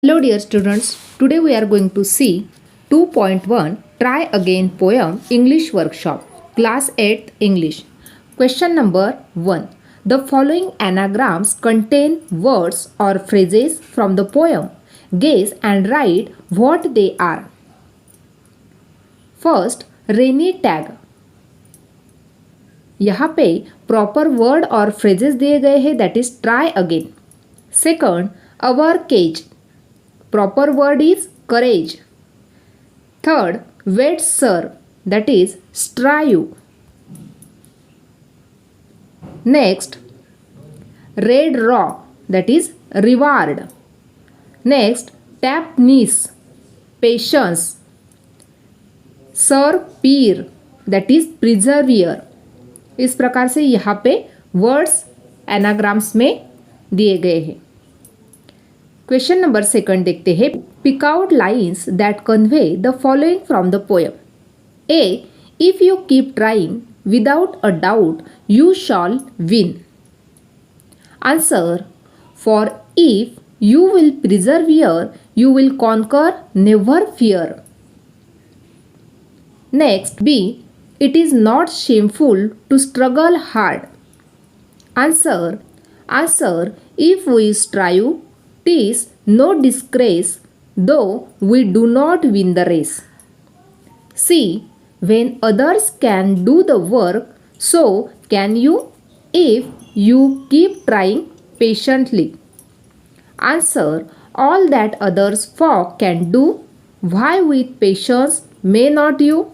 Hello dear students, today we are going to see 2.1 Try Again Poem English Workshop, Class 8 English. Question number 1. The following anagrams contain words or phrases from the poem. Guess and write what they are. First, rainy tag. यहाँ पे proper word और phrases दिए गए हैं, that is try again. Second, our cage. Proper word is courage. Third, wet sir, that is strive. Next, red raw, that is reward. Next, tap knees, patience. Sir peer, that is persevere. इस प्रकार से यहाँ पे words anagrams में दिए गए हैं. Question number 2 देखते हैं. Pick out lines that convey the following from the poem. A, if you keep trying without a doubt you shall win. Answer, for if you will persevere you will conquer, never fear. Next, B, it is not shameful to struggle hard. Answer, if we strive tis no disgrace, though we do not win the race. See, when others can do the work, so can you if you keep trying patiently. Answer, all that others folk can do, why with patience may not you?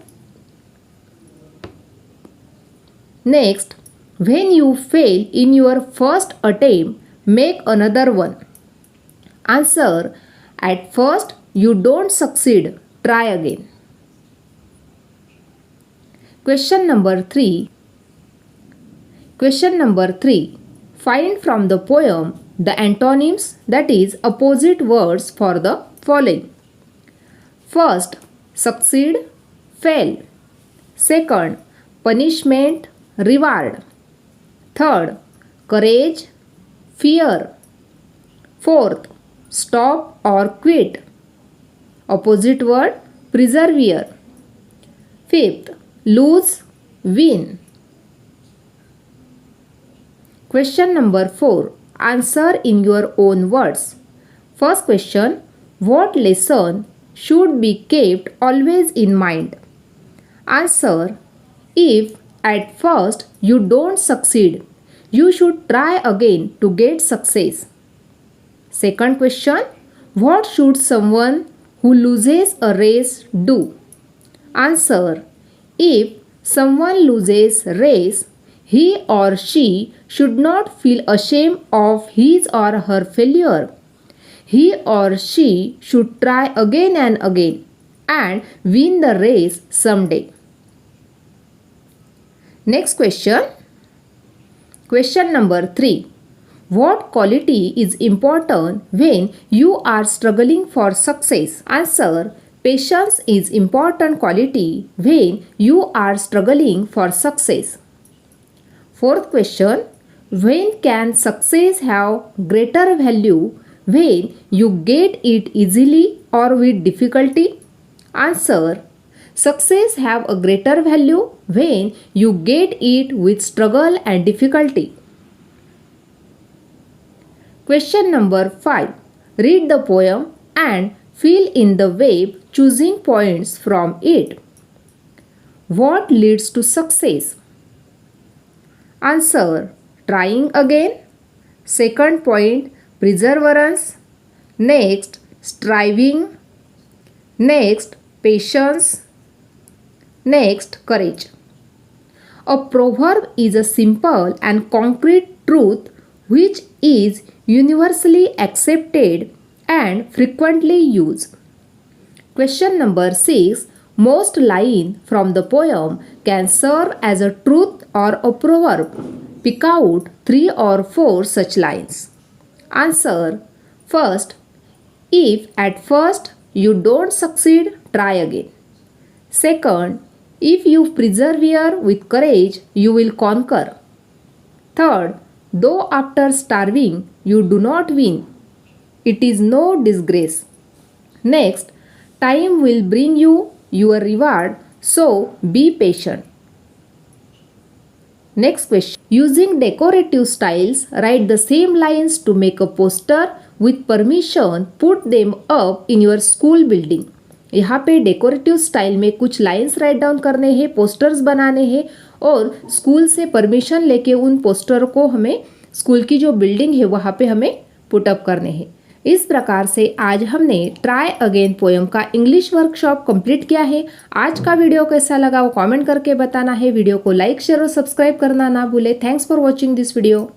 Next, when you fail in your first attempt, make another one. Answer, at first you don't succeed, try again. Question number 3. Find from the poem the antonyms, that is opposite words for the following. First, succeed, fail. Second, punishment, reward. Third, courage, fear. Fourth, stop or quit. Opposite word, persevere. Fifth, lose, win. Question number 4. Answer in your own words. First question, what lesson should be kept always in mind? Answer, if at first you don't succeed, you should try again to get success. Second question, what should someone who loses a race do? Answer, if someone loses race, he or she should not feel ashamed of his or her failure. He or she should try again and win the race someday. Next question. Question number 3. What quality is important when you are struggling for success? Answer, patience is important quality when you are struggling for success. Fourth question, when can success have greater value, when you get it easily or with difficulty? Answer, success have a greater value when you get it with struggle and difficulty. Question number 5. Read the poem and fill in the web choosing points from it. What leads to success? Answer, trying again. Second point, perseverance. Next, striving. Next, patience. Next, courage. A proverb is a simple and concrete truth which is universally accepted and frequently used. Question number 6. Most lines from the poem can serve as a truth or a proverb. Pick out 3 or 4 such lines. Answer, first, if at first you don't succeed, try again. Second, if you persevere with courage, you will conquer. Third, though after starving you do not win. It is no disgrace. Next, time will bring you your reward, so be patient. Next question. Using decorative styles, write the same lines to make a poster. With permission, put them up in your school building. यहाँ पे decorative style में कुछ lines write down करने हैं, posters बनाने हैं और school से परमिशन लेके उन पोस्टर को हमें स्कूल की जो बिल्डिंग है वहाँ पे हमें पुटअप करने हैं। इस प्रकार से आज हमने ट्राई अगेन पोएम का इंग्लिश वर्कशॉप कंप्लीट किया है। आज का वीडियो कैसा लगा वो कमेंट करके बताना है। वीडियो को लाइक शेयर और सब्सक्राइब करना ना भूले। Thanks for watching this video.